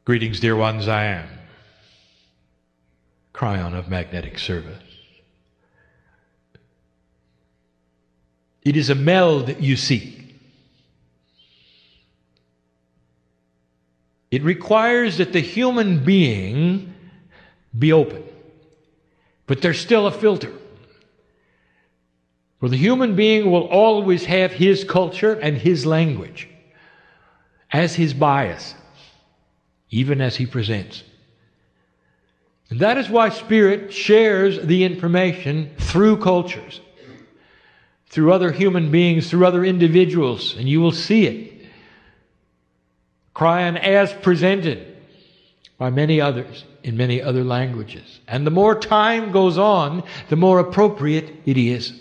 Greetings, dear ones, I am Kryon of Magnetic Service. It is a meld you seek. It requires that the human being be open. But there's still a filter. For the human being will always have his culture and his language as his bias, even as he presents. And that is why Spirit shares the information through cultures, through other human beings, through other individuals, and you will see it. Kryon as presented by many others in many other languages. And the more time goes on, the more appropriate it is.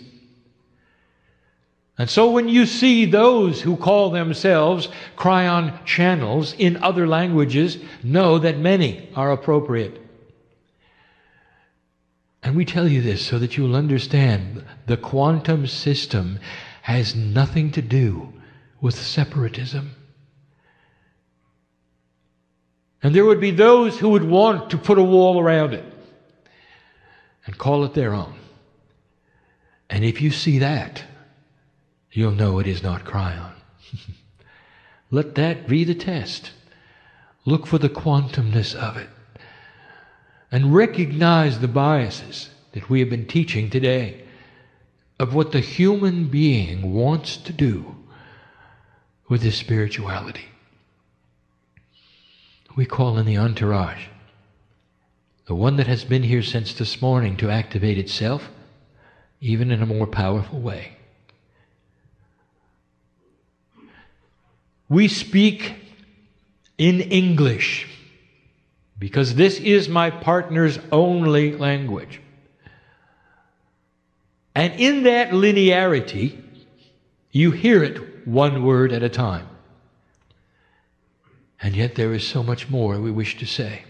And so when you see those who call themselves Kryon channels in other languages, know that many are appropriate. And we tell you this so that you'll understand the quantum system has nothing to do with separatism. And there would be those who would want to put a wall around it and call it their own. And if you see that, you'll know it is not Kryon. Let that be the test. Look for the quantumness of it. And recognize the biases that we have been teaching today of what the human being wants to do with his spirituality. We call in the entourage, the one that has been here since this morning, to activate itself, even in a more powerful way. We speak in English because this is my partner's only language. And in that linearity, you hear it one word at a time. And yet there is so much more we wish to say.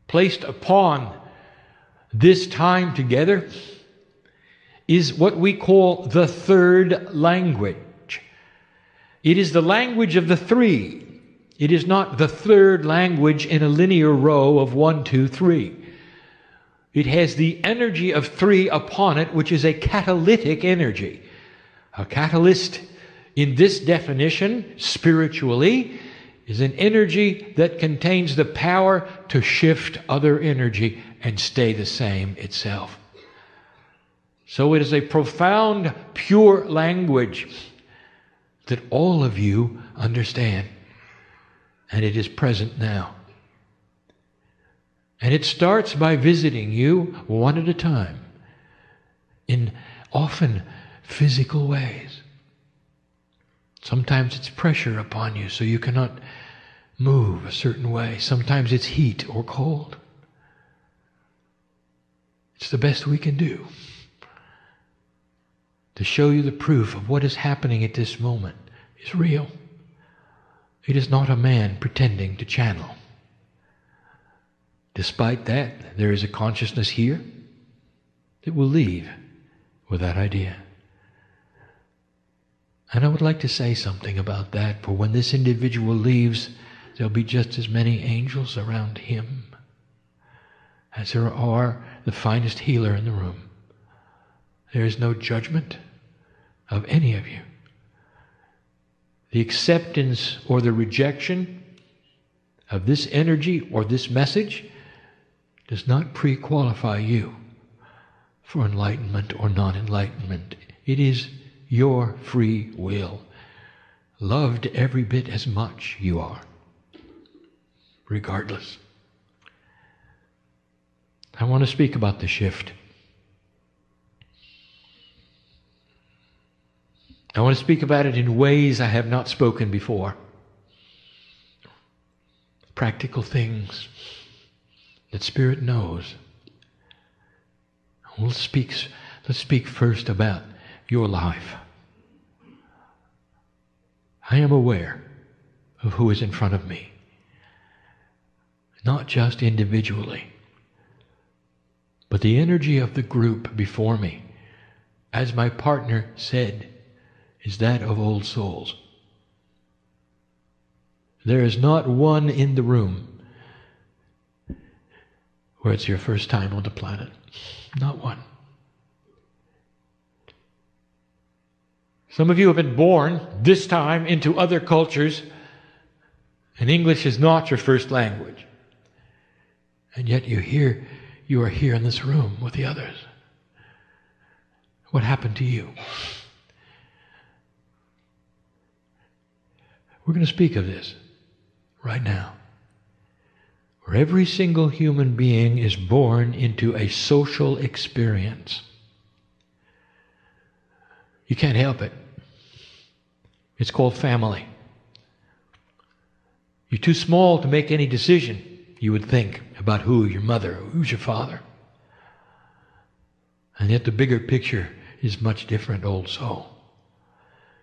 Placed upon this time together is what we call the third language. It is the language of the three. It is not the third language in a linear row of 1, 2, 3. It has the energy of 3 upon it, which is a catalytic energy. A catalyst, in this definition, spiritually, is an energy that contains the power to shift other energy and stay the same itself. So it is a profound, pure language that all of you understand. And it is present now. And it starts by visiting you one at a time in often physical ways. Sometimes it's pressure upon you so you cannot move a certain way. Sometimes it's heat or cold. It's the best we can do to show you the proof of what is happening at this moment is real. It is not a man pretending to channel. Despite that, there is a consciousness here that will leave with that idea. And I would like to say something about that, for when this individual leaves, there'll be just as many angels around him as there are the finest healer in the room. There is no judgment of any of you. The acceptance or the rejection of this energy or this message does not pre-qualify you for enlightenment or non-enlightenment. It is your free will, loved every bit as much you are, regardless. I want to speak about the shift. I want to speak about it in ways I have not spoken before. Practical things that Spirit knows. Let's speak first about your life. I am aware of who is in front of me. Not just individually, but the energy of the group before me, as my partner said, is that of old souls. There is not one in the room where it's your first time on the planet. Not one. Some of you have been born this time into other cultures, and English is not your first language. And yet you are here in this room with the others. What happened to you? We're going to speak of this right now. Where every single human being is born into a social experience. You can't help it. It's called family. You're too small to make any decision, you would think, about who your mother, who's your father. And yet the bigger picture is much different also.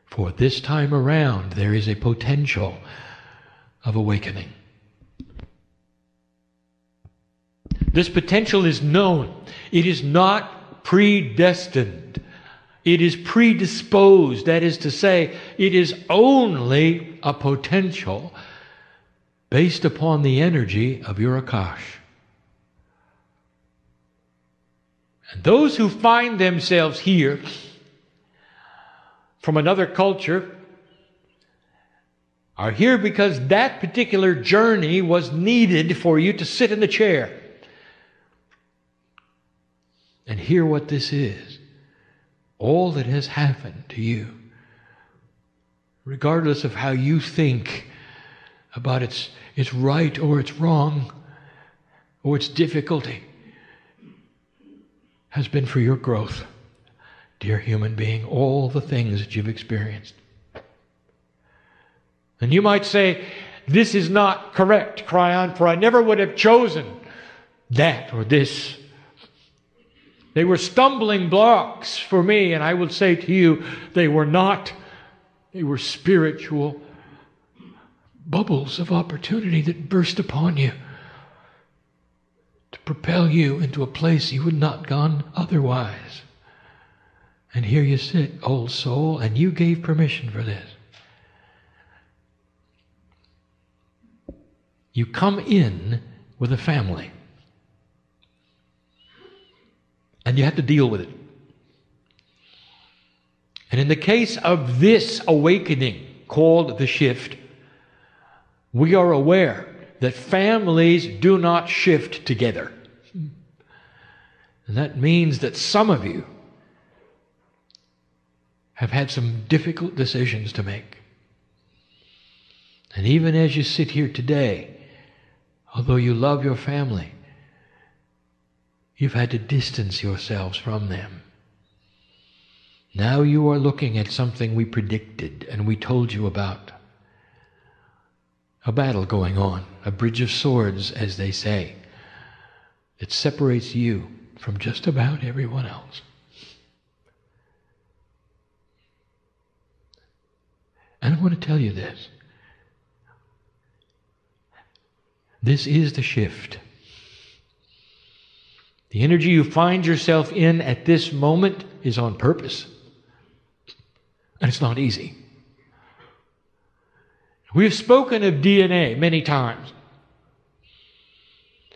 For this time around, there is a potential of awakening. This potential is known. It is not predestined. It is predisposed. That is to say, it is only a potential based upon the energy of your Akash. And those who find themselves here from another culture are here because that particular journey was needed for you to sit in the chair and hear what this is. All that has happened to you, regardless of how you think about its right or its wrong or its difficulty, has been for your growth, dear human being, all the things that you've experienced. And you might say, this is not correct, Kryon, for I never would have chosen that or this. They were stumbling blocks for me, and I will say to you, they were not. They were spiritual bubbles of opportunity that burst upon you to propel you into a place you would not have gone otherwise. And here you sit, old soul, and you gave permission for this. You come in with a family. And you have to deal with it. And in the case of this awakening called the shift, we are aware that families do not shift together. And that means that some of you have had some difficult decisions to make. And even as you sit here today, although you love your family, you've had to distance yourselves from them. Now you are looking at something we predicted and we told you about. A battle going on, a bridge of swords, as they say. It separates you from just about everyone else. And I want to tell you this. This is the shift. The energy you find yourself in at this moment is on purpose. And it's not easy. We've spoken of DNA many times.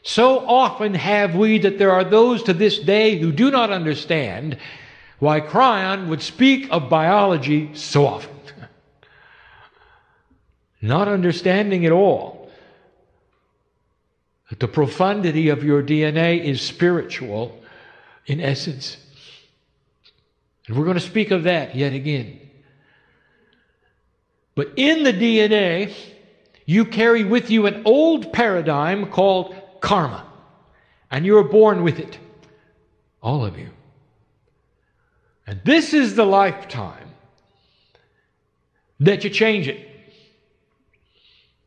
So often have we that there are those to this day who do not understand why Kryon would speak of biology so often. Not understanding at all that the profundity of your DNA is spiritual in essence. And we're going to speak of that yet again. But in the DNA, you carry with you an old paradigm called karma. And you are born with it. All of you. And this is the lifetime that you change it.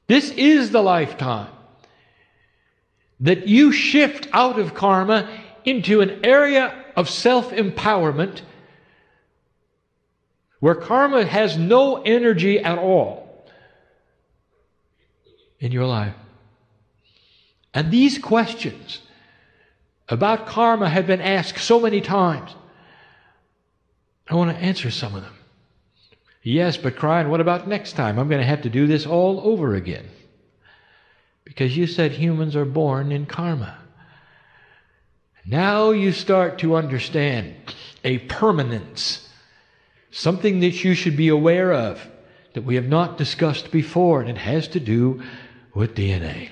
This is the lifetime that you shift out of karma into an area of self-empowerment where karma has no energy at all in your life. And these questions about karma have been asked so many times. I want to answer some of them. Yes, but Kryon, what about next time? I'm going to have to do this all over again. because you said humans are born in karma. Now you start to understand a permanence, something that you should be aware of that we have not discussed before, and it has to do with DNA.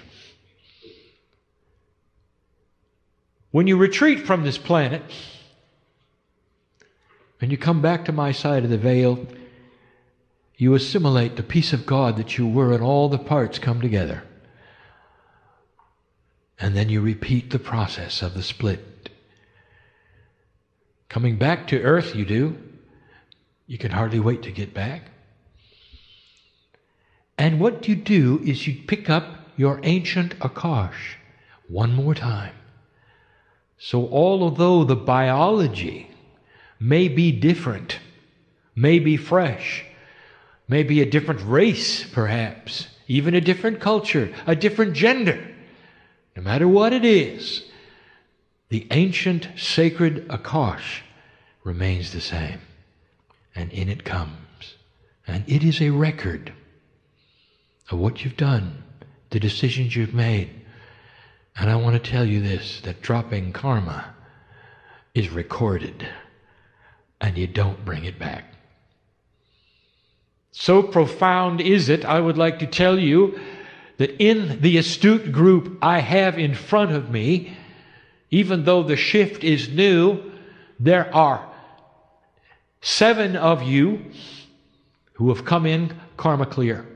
When you retreat from this planet and you come back to my side of the veil, you assimilate the peace of God that you were, and all the parts come together. And then you repeat the process of the split. Coming back to earth, you do. You can hardly wait to get back. And what you do is you pick up your ancient Akash one more time. So although the biology may be different, may be fresh, may be a different race perhaps, even a different culture, a different gender, no matter what it is, the ancient sacred Akash remains the same. And in it comes. And it is a record of what you've done, the decisions you've made. And I want to tell you this, that dropping karma is recorded, and you don't bring it back. So profound is it, I would like to tell you that in the astute group I have in front of me, even though the shift is new, there are 7 of you who have come in karma clear.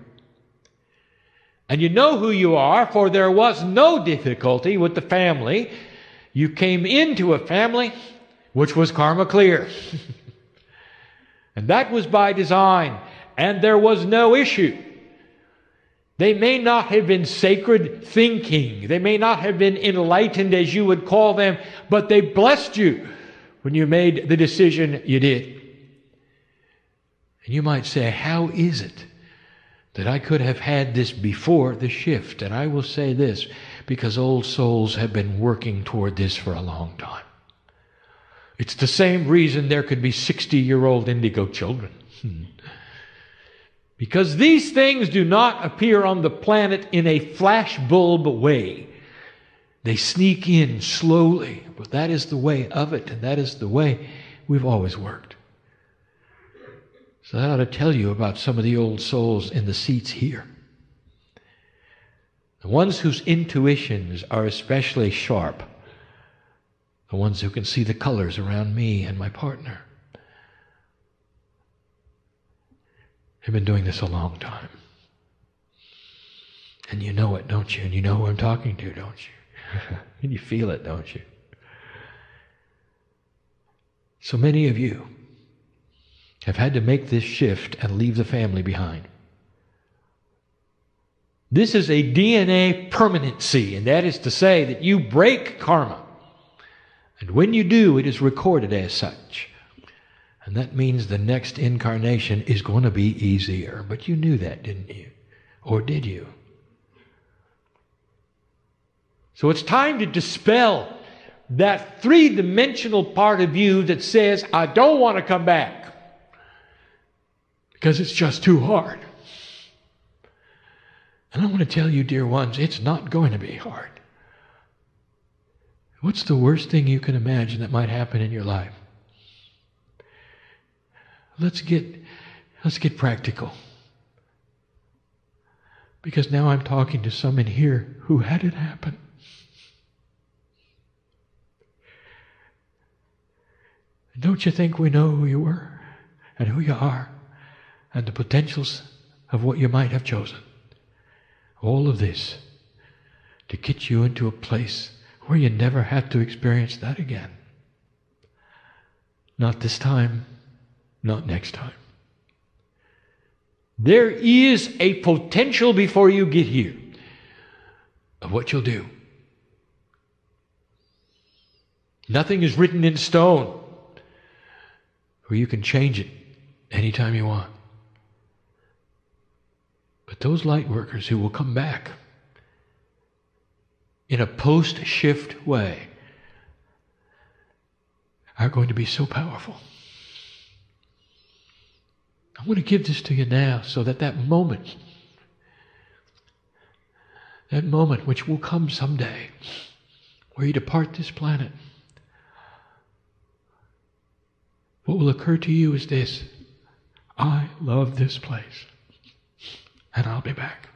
And you know who you are, for there was no difficulty with the family. You came into a family which was karma clear. And that was by design. And there was no issue. They may not have been sacred thinking. They may not have been enlightened, as you would call them, but they blessed you when you made the decision you did. And you might say, how is it that I could have had this before the shift? And I will say this, because old souls have been working toward this for a long time. It's the same reason there could be 60-year-old indigo children. Because these things do not appear on the planet in a flashbulb way. They sneak in slowly, but that is the way of it, and that is the way we've always worked. So that ought to tell you about some of the old souls in the seats here. The ones whose intuitions are especially sharp. The ones who can see the colors around me and my partner. Have been doing this a long time. And you know it, don't you? And you know who I'm talking to, don't you? And you feel it, don't you? So many of you have had to make this shift and leave the family behind. This is a DNA permanency, and that is to say that you break karma. And when you do, it is recorded as such. And that means the next incarnation is going to be easier. But you knew that, didn't you? Or did you? So it's time to dispel that three-dimensional part of you that says, I don't want to come back because it's just too hard. And I want to tell you, dear ones, it's not going to be hard. What's the worst thing you can imagine that might happen in your life? Let's get practical. Because now I'm talking to some in here who had it happen. Don't you think we know who you were and who you are and the potentials of what you might have chosen? All of this to get you into a place where you never have to experience that again. Not this time, not next time. There is a potential before you get here of what you'll do. Nothing is written in stone where you can change it anytime you want. But those light workers who will come back in a post-shift way are going to be so powerful. I want to give this to you now so that that moment That moment which will come someday, where you depart this planet. What will occur to you is this: I love this place, and I'll be back.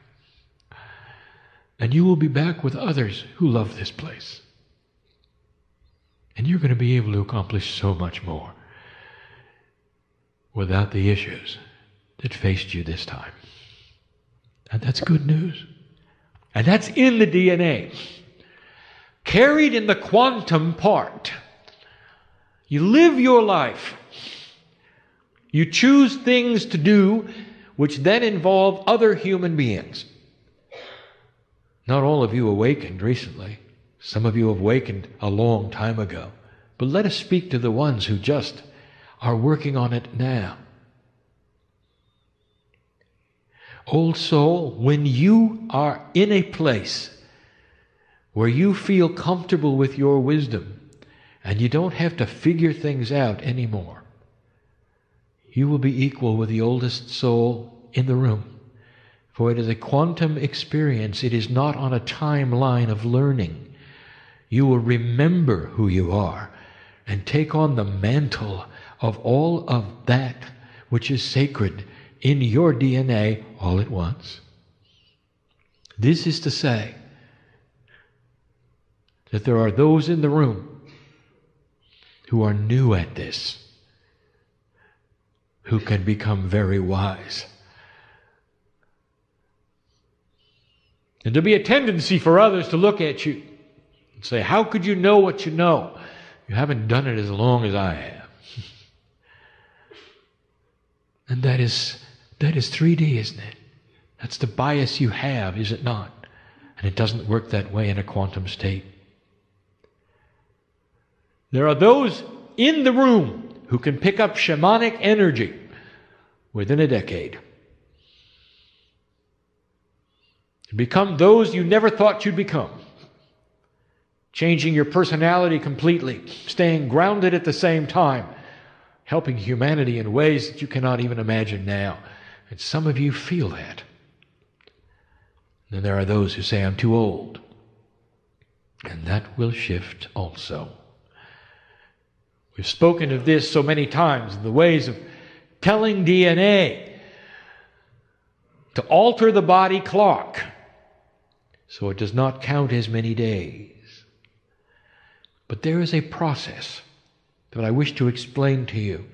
And you will be back with others who love this place. And you're going to be able to accomplish so much more without the issues that faced you this time. And that's good news. And that's in the DNA. Carried in the quantum part. You live your life. You choose things to do which then involve other human beings. Not all of you awakened recently. Some of you have awakened a long time ago. But let us speak to the ones who just are working on it now. Old soul, when you are in a place where you feel comfortable with your wisdom and you don't have to figure things out anymore, you will be equal with the oldest soul in the room. For it is a quantum experience. It is not on a timeline of learning. You will remember who you are and take on the mantle of all of that which is sacred in your DNA all at once. This is to say that there are those in the room who are new at this, who can become very wise. And there'll be a tendency for others to look at you and say, how could you know what you know? You haven't done it as long as I have. And that is 3D, isn't it? That's the bias you have, is it not? And it doesn't work that way in a quantum state. There are those in the room who can pick up shamanic energy within a decade. Become those you never thought you'd become. Changing your personality completely, staying grounded at the same time, helping humanity in ways that you cannot even imagine now. And some of you feel that. Then there are those who say, I'm too old. And that will shift also. We've spoken of this so many times, the ways of telling DNA to alter the body clock so it does not count as many days. But there is a process that I wish to explain to you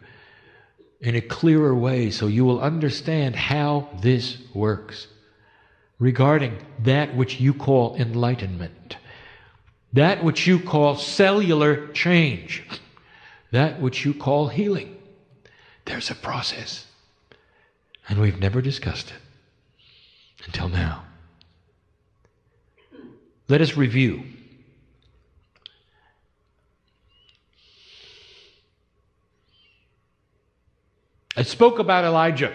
in a clearer way so you will understand how this works regarding that which you call enlightenment, that which you call cellular change, that which you call healing. There's a process, and we've never discussed it until now. Let us review. I spoke about Elijah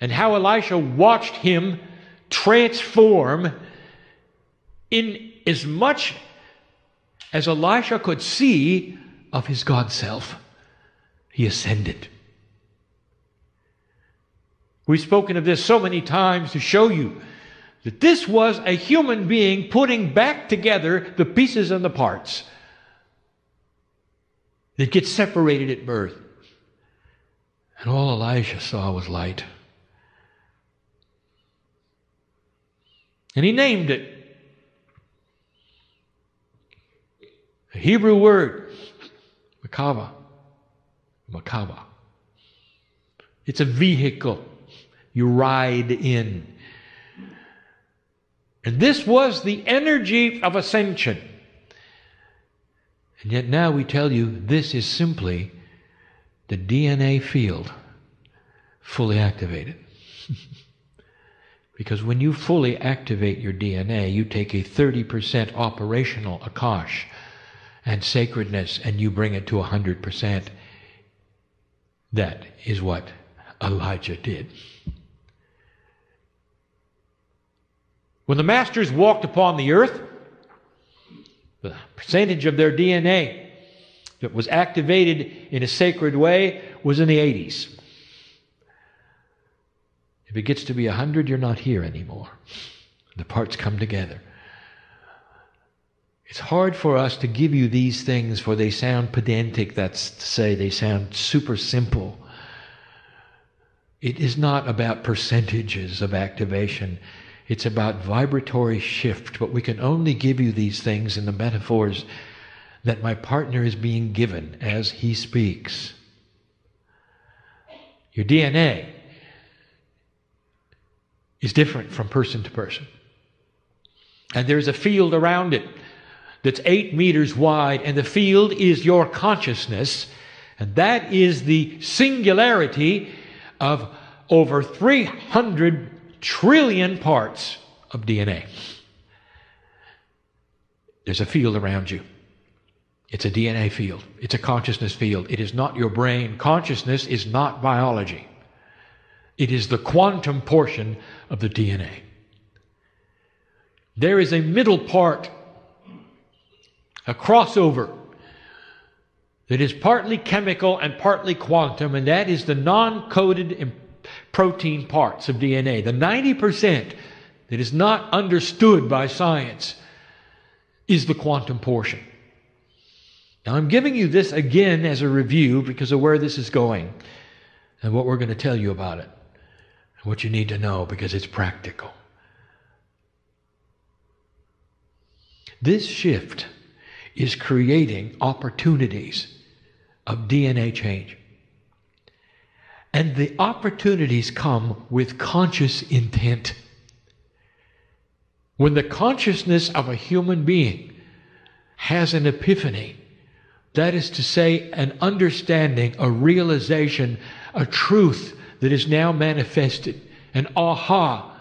and how Elisha watched him transform in as much as Elisha could see of his God self. He ascended. We've spoken of this so many times to show you that this was a human being putting back together the pieces and the parts that get separated at birth. And all Elisha saw was light. And he named it. A Hebrew word, Makava. Makaba. It's a vehicle you ride in. And this was the energy of ascension. And yet now we tell you this is simply the DNA field fully activated. Because when you fully activate your DNA, you take a 30% operational akash and sacredness and you bring it to 100%. That is what Elijah did. When the masters walked upon the earth, the percentage of their DNA that was activated in a sacred way was in the 80s. If If it gets to be 100, you're not here anymore. The parts come together. It's hard for us to give you these things, for they sound pedantic. That's to say, they sound super simple. It is not about percentages of activation. It's about vibratory shift. But we can only give you these things in the metaphors that my partner is being given as he speaks. Your DNA is different from person to person. And there's a field around it that's 8 meters wide, and the field is your consciousness, and that is the singularity of over 300 trillion parts of DNA. There's a field around you. It's a DNA field. It's a consciousness field. It is not your brain. Consciousness is not biology. It is the quantum portion of the DNA. There is a middle part, a crossover, that is partly chemical and partly quantum, and that is the non-coded protein parts of DNA. The 90% that is not understood by science is the quantum portion. Now, I'm giving you this again as a review because of where this is going and what we're going to tell you about it and what you need to know, because it's practical. This shift is creating opportunities of DNA change. And the opportunities come with conscious intent. When the consciousness of a human being has an epiphany, that is to say, an understanding, a realization, a truth that is now manifested, an aha.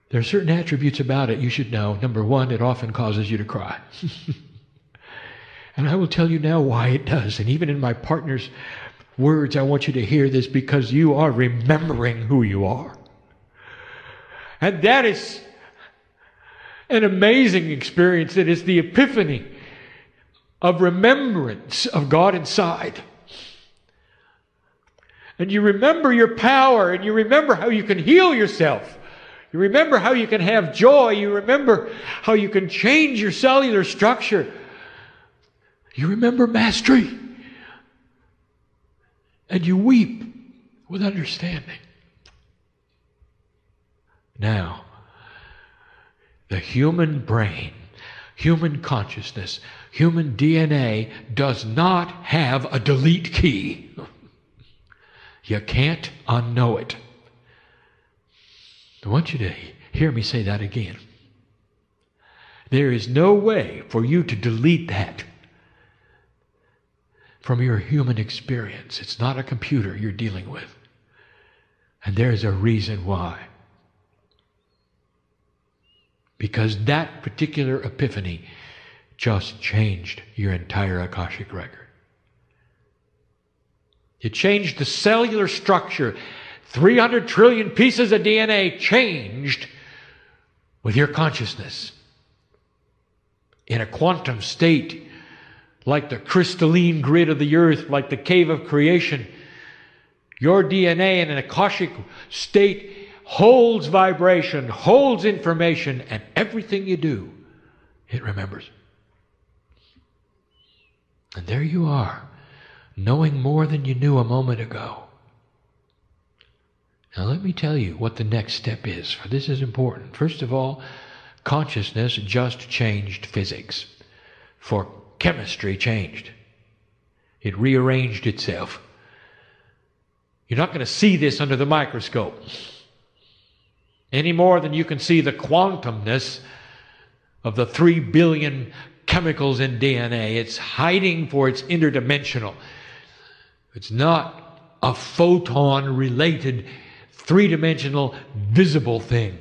There are certain attributes about it you should know. Number one, it often causes you to cry. And I will tell you now why it does. And even in my partner's words, I want you to hear this, because you are remembering who you are. And that is an amazing experience. It is the epiphany of remembrance of God inside. And you remember your power, and you remember how you can heal yourself. You remember how you can have joy. You remember how you can change your cellular structure. You remember mastery. And you weep with understanding. Now, the human brain, human consciousness, human DNA does not have a delete key. You can't unknow it. I want you to hear me say that again. There is no way for you to delete that from your human experience. It's not a computer you're dealing with. And there's a reason why. Because that particular epiphany just changed your entire Akashic record. It changed the cellular structure. 300 trillion pieces of DNA changed with your consciousness. In a quantum state, like the crystalline grid of the earth, like the cave of creation, your DNA in an Akashic state holds vibration, holds information, and everything you do, it remembers. And there you are, knowing more than you knew a moment ago. Now let me tell you what the next step is, for this is important. First of all, consciousness just changed physics, for chemistry changed. It rearranged itself. You're not going to see this under the microscope any more than you can see the quantumness of the 3 billion chemicals in DNA. It's hiding for its interdimensional. It's not a photon-related, three-dimensional, visible thing.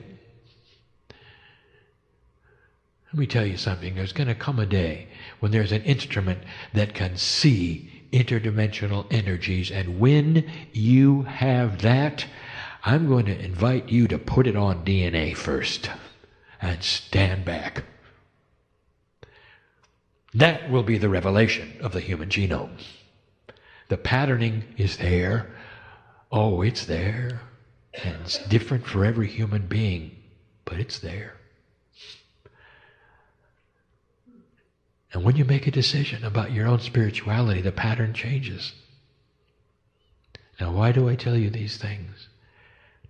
Let me tell you something. There's going to come a day when there's an instrument that can see interdimensional energies. And when you have that, I'm going to invite you to put it on DNA first and stand back. That will be the revelation of the human genome. The patterning is there. Oh, it's there. And it's different for every human being, but it's there. And when you make a decision about your own spirituality, the pattern changes. Now, why do I tell you these things?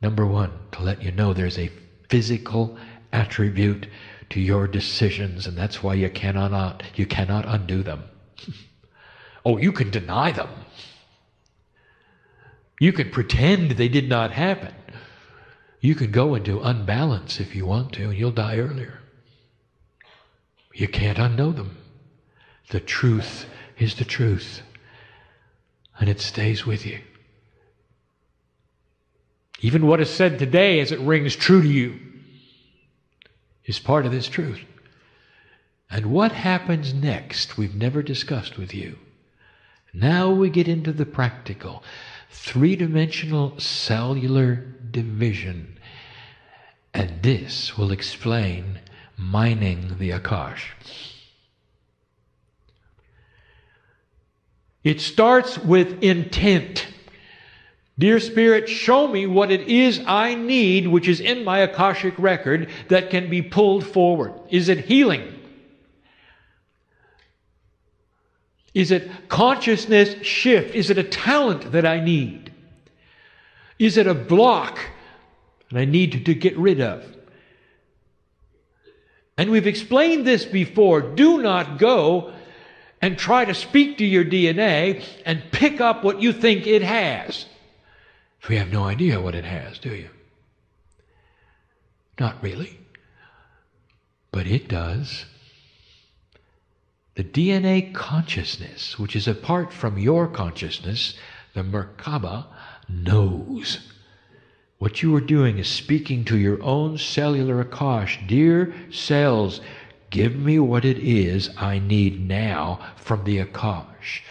Number one, to let you know there's a physical attribute to your decisions, and that's why you cannot undo them. Oh, you can deny them. You can pretend they did not happen. You can go into unbalance if you want to, and you'll die earlier. You can't unknow them. The truth is the truth, and it stays with you. Even what is said today as it rings true to you is part of this truth. And what happens next, we've never discussed with you. Now we get into the practical, three-dimensional cellular division. And this will explain mining the Akash. It starts with intent. Dear Spirit, show me what it is I need, which is in my Akashic record, that can be pulled forward. Is it healing? Is it consciousness shift? Is it a talent that I need? Is it a block that I need to get rid of? And we've explained this before. Do not go and try to speak to your DNA and pick up what you think it has. We have no idea what it has, do you? Not really. But it does. The DNA consciousness, which is apart from your consciousness, the Merkaba, knows. What you are doing is speaking to your own cellular Akash. Dear cells, give me what it is I need now from the Akash.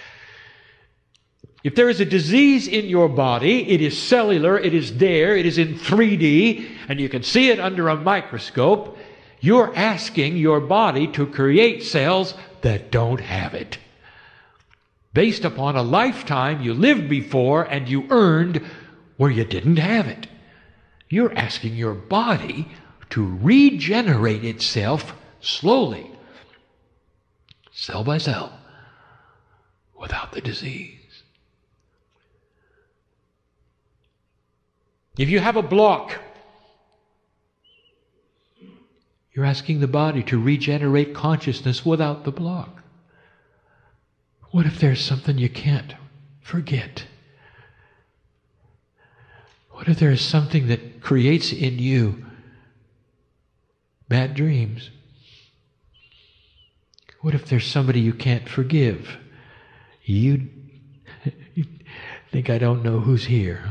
If there is a disease in your body, it is cellular, it is there, it is in 3D, and you can see it under a microscope. You're asking your body to create cells that don't have it, based upon a lifetime you lived before and you earned where you didn't have it. You're asking your body to regenerate itself slowly, cell by cell, without the disease. If you have a block, you're asking the body to regenerate consciousness without the block. What if there's something you can't forget? What if there is something that creates in you bad dreams? What if there's somebody you can't forgive? You think I don't know who's here?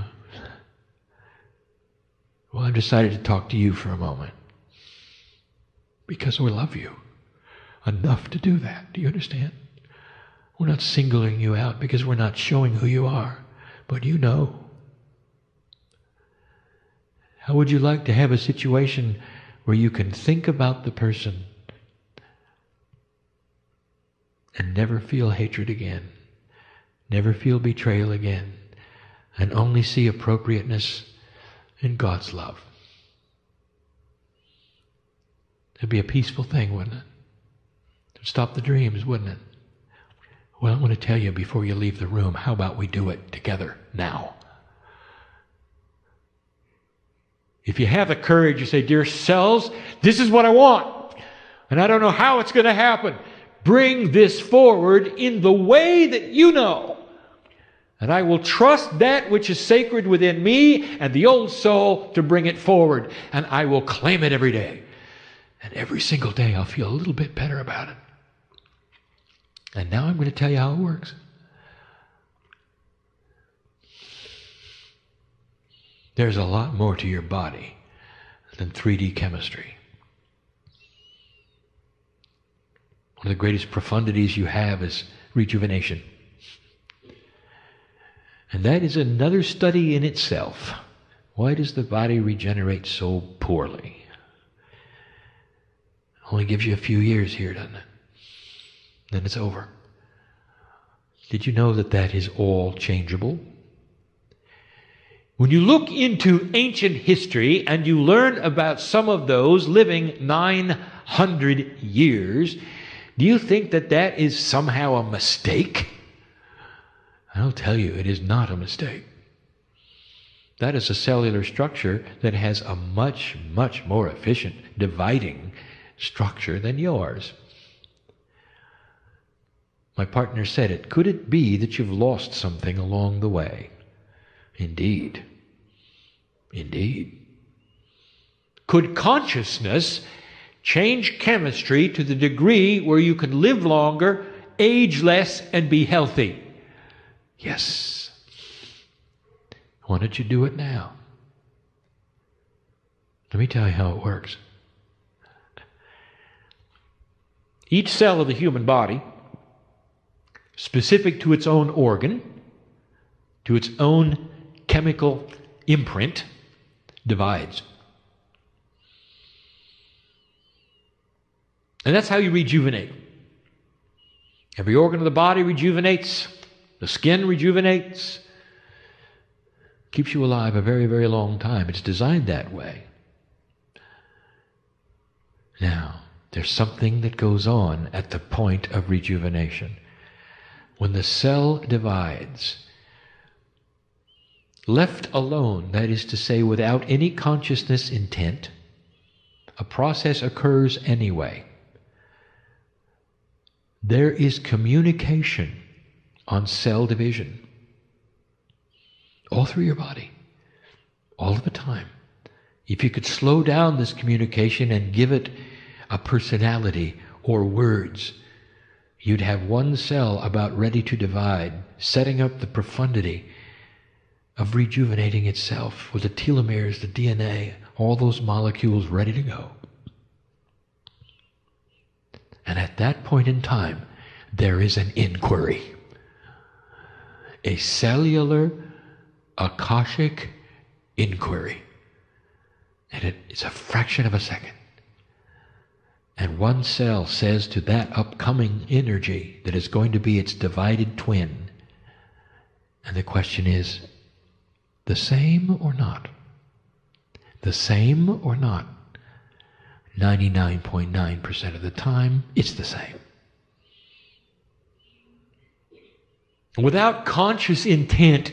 Well, I've decided to talk to you for a moment because we love you enough to do that. Do you understand? We're not singling you out because we're not showing who you are, but you know. How would you like to have a situation where you can think about the person and never feel hatred again, never feel betrayal again, and only see appropriateness in God's love? It'd be a peaceful thing, wouldn't it? It'd stop the dreams, wouldn't it? Well, I'm going to tell you before you leave the room, how about we do it together now? If you have the courage, you say, dear cells, this is what I want, and I don't know how it's going to happen. Bring this forward in the way that you know. And I will trust that which is sacred within me and the old soul to bring it forward. And I will claim it every day. And every single day I'll feel a little bit better about it. And now I'm going to tell you how it works. There's a lot more to your body than 3D chemistry. One of the greatest profundities you have is rejuvenation. And that is another study in itself. Why does the body regenerate so poorly? It only gives you a few years here, doesn't it? Then it's over. Did you know that that is all changeable? When you look into ancient history and you learn about some of those living 900 years, do you think that that is somehow a mistake? I'll tell you, it is not a mistake. That is a cellular structure that has a much, much more efficient dividing structure than yours. My partner said it. Could it be that you've lost something along the way? Indeed. Indeed. Could consciousness change chemistry to the degree where you can live longer, age less, and be healthy? Yes. Why don't you do it now? Let me tell you how it works. Each cell of the human body, specific to its own organ, to its own chemical imprint, divides. And that's how you rejuvenate. Every organ of the body rejuvenates. The skin rejuvenates. Keeps you alive a very, very long time. It's designed that way. Now, there's something that goes on at the point of rejuvenation. When the cell divides, left alone, that is to say, without any consciousness intent, a process occurs anyway. There is communication on cell division. All through your body. All of the time. If you could slow down this communication and give it a personality or words, you'd have one cell about ready to divide, setting up the profundity of rejuvenating itself with the telomeres, the DNA, all those molecules ready to go. And at that point in time, there is an inquiry. A cellular, akashic inquiry. And it's a fraction of a second. And one cell says to that upcoming energy that is going to be its divided twin. And the question is, the same or not? The same or not? 99.9% of the time, it's the same. Without conscious intent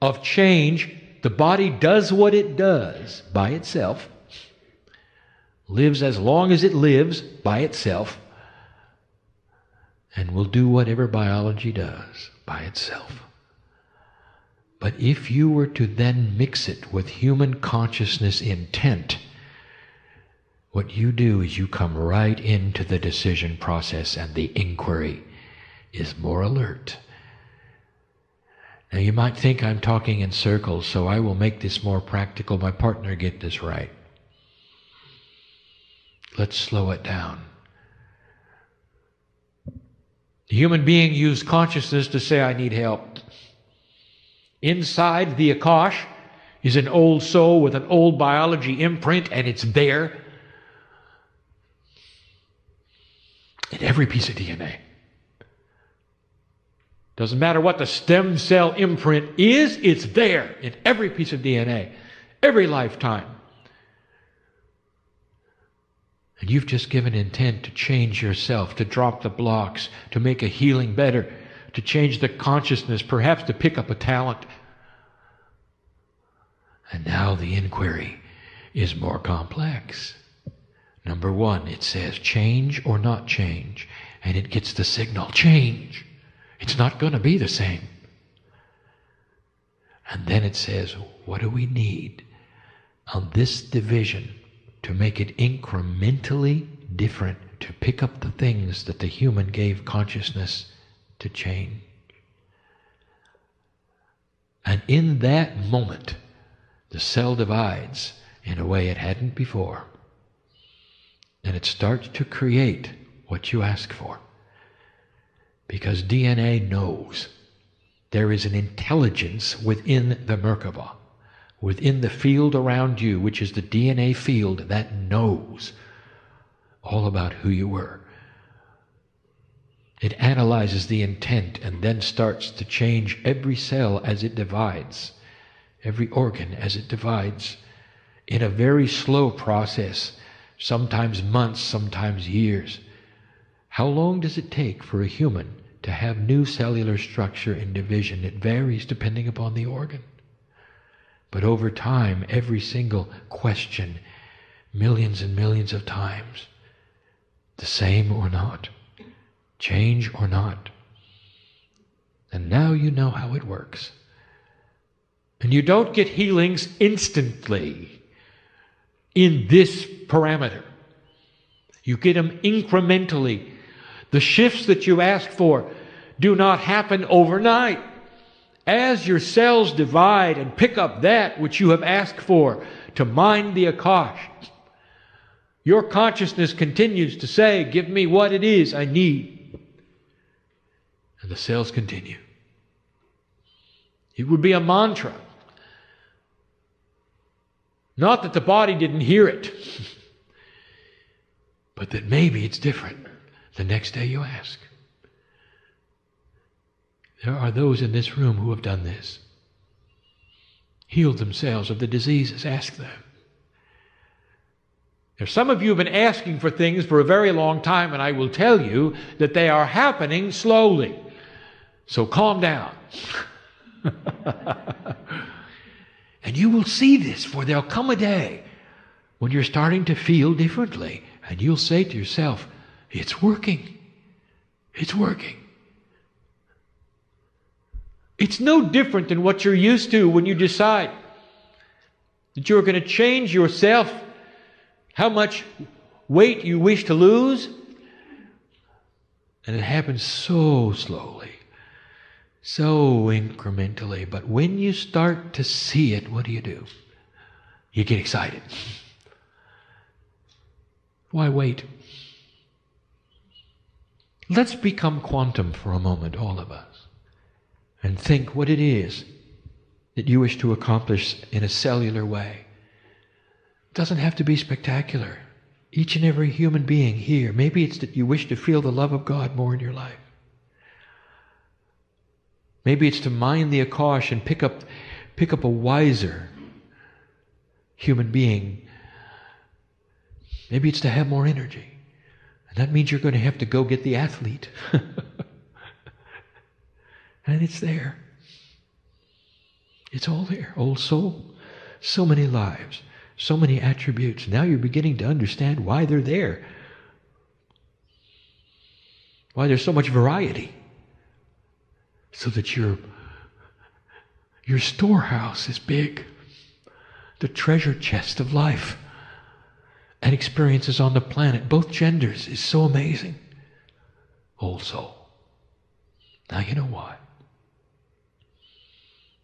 of change, the body does what it does by itself, lives as long as it lives by itself, and will do whatever biology does by itself. But if you were to then mix it with human consciousness intent, what you do is you come right into the decision process, and the inquiry is more alert. Now you might think I'm talking in circles, so I will make this more practical. My partner get this right. Let's slow it down. The human being used consciousness to say, I need help. Inside the Akash is an old soul with an old biology imprint, and it's there in every piece of DNA. Doesn't matter what the stem cell imprint is, it's there in every piece of DNA, every lifetime. And you've just given intent to change yourself, to drop the blocks, to make a healing better, to change the consciousness, perhaps to pick up a talent. And now the inquiry is more complex. Number one, it says change or not change, and it gets the signal, change. It's not going to be the same. And then it says, what do we need on this division to make it incrementally different, to pick up the things that the human gave consciousness to change? And in that moment, the cell divides in a way it hadn't before. And it starts to create what you ask for. Because DNA knows. There is an intelligence within the Merkaba, within the field around you, which is the DNA field, that knows all about who you were. It analyzes the intent and then starts to change every cell as it divides. every organ as it divides in a very slow process, sometimes months, sometimes years. How long does it take for a human to have new cellular structure and division? It varies depending upon the organ. But over time, every single question, millions and millions of times, the same or not, change or not. And now you know how it works. And you don't get healings instantly in this parameter. You get them incrementally. The shifts that you ask for do not happen overnight. As your cells divide and pick up that which you have asked for to mind the Akash, your consciousness continues to say, give me what it is I need. And the cells continue. It would be a mantra. Not that the body didn't hear it, but that maybe it's different the next day you ask. There are those in this room who have done this. Healed themselves of the diseases. Ask them. There's some of you have been asking for things for a very long time, and I will tell you that they are happening slowly. So calm down. And you will see this, for there'll come a day when you're starting to feel differently, and you'll say to yourself, it's working. It's working. It's no different than what you're used to when you decide that you're going to change yourself, how much weight you wish to lose. And it happens so slowly, so incrementally. But when you start to see it, what do? You get excited. Why wait? Let's become quantum for a moment, all of us, and think what it is that you wish to accomplish in a cellular way. It doesn't have to be spectacular. Each and every human being here, maybe it's that you wish to feel the love of God more in your life. Maybe it's to mind the Akash and pick up a wiser human being. Maybe it's to have more energy. And that means you're going to have to go get the athlete. And it's there. It's all there. Old soul. So many lives. So many attributes. Now you're beginning to understand why they're there. Why there's so much variety. So that your storehouse is big. The treasure chest of life and experiences on the planet, both genders, is so amazing. Old soul. Now you know why.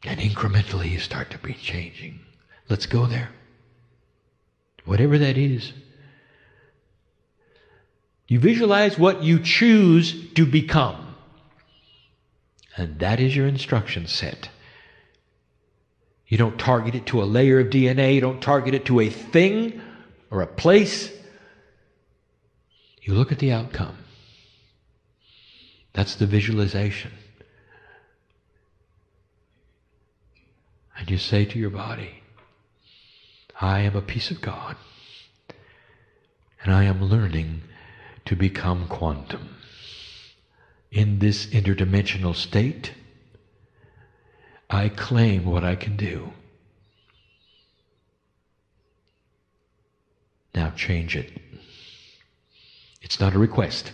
And incrementally you start to be changing. Let's go there. Whatever that is. You visualize what you choose to become. And that is your instruction set. You don't target it to a layer of DNA. You don't target it to a thing or a place. You look at the outcome. That's the visualization. And you say to your body, I am a piece of God, and I am learning to become quantum. In this interdimensional state, I claim what I can do. Now change it. It's not a request.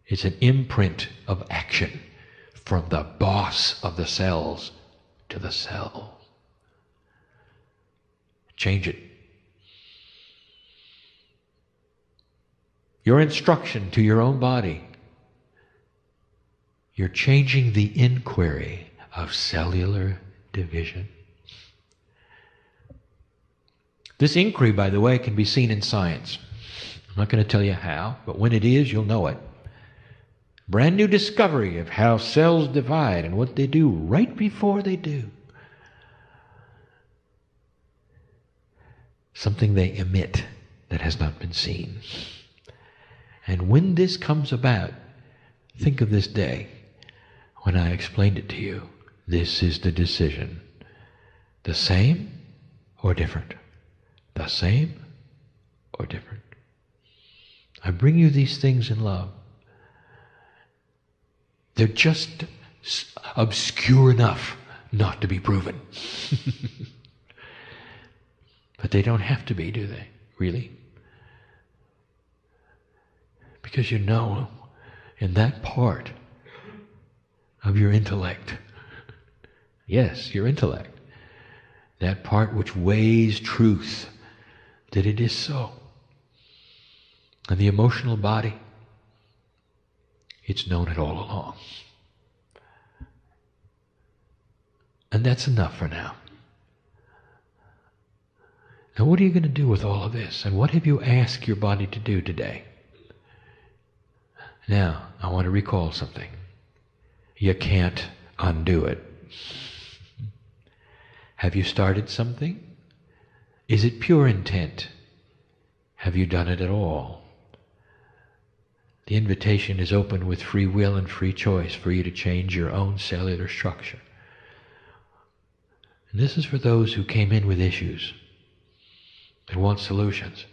It's an imprint of action from the boss of the cells to the cell. Change it. Your instruction to your own body. You're changing the inquiry of cellular division. This inquiry, by the way, can be seen in science. I'm not going to tell you how, but when it is, you'll know it. Brand new discovery of how cells divide and what they do right before they do. Something they emit that has not been seen. And when this comes about, think of this day when I explained it to you. This is the decision. The same or different? The same or different? I bring you these things in love. They're just obscure enough not to be proven. But they don't have to be, do they? Really? Because you know, in that part of your intellect, yes, your intellect, that part which weighs truth, that it is so. And the emotional body, it's known it all along. And that's enough for now. Now what are you going to do with all of this? And what have you asked your body to do today? Now, I want to recall something. You can't undo it. Have you started something? Is it pure intent? Have you done it at all? The invitation is open with free will and free choice for you to change your own cellular structure. And this is for those who came in with issues and want solutions.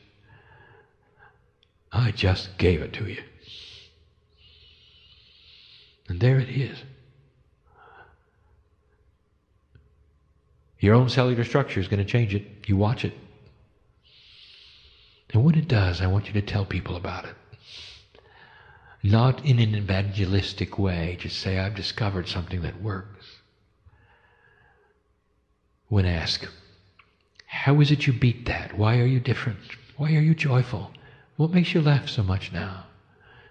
I just gave it to you. And there it is. Your own cellular structure is going to change it. You watch it. And when it does, I want you to tell people about it. Not in an evangelistic way. Just say, I've discovered something that works. When asked, how is it you beat that? Why are you different? Why are you joyful? What makes you laugh so much now?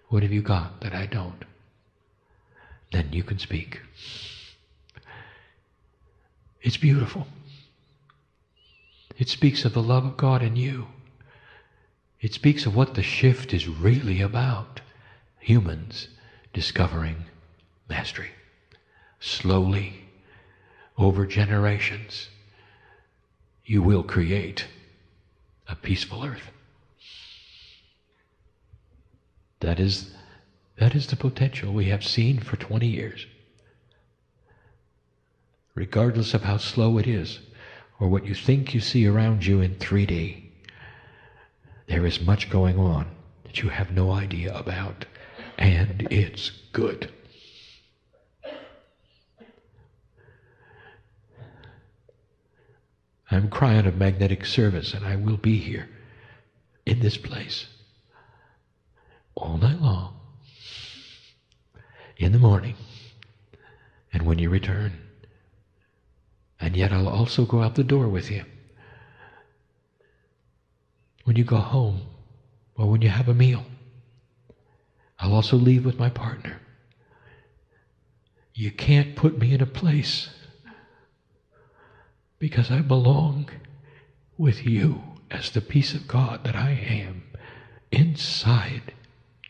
What have you got that I don't? Then you can speak. It's beautiful. It speaks of the love of God in you. It speaks of what the shift is really about. Humans discovering mastery. Slowly, over generations, you will create a peaceful earth. That is the potential we have seen for 20 years. Regardless of how slow it is, or what you think you see around you in 3D, there is much going on that you have no idea about, and it's good. I'm Kryon of Magnetic Service, and I will be here in this place all night long, in the morning, and when you return. And yet I'll also go out the door with you. When you go home, or when you have a meal, I'll also leave with my partner. You can't put me in a place because I belong with you as the piece of God that I am inside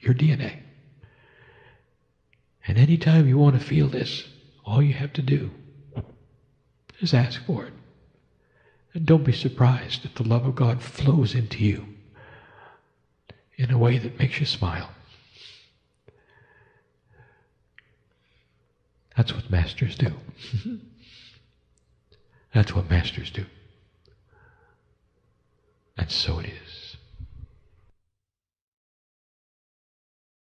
your DNA. And anytime you want to feel this, all you have to do is ask for it. And don't be surprised if the love of God flows into you in a way that makes you smile. That's what masters do. That's what masters do. And so it is.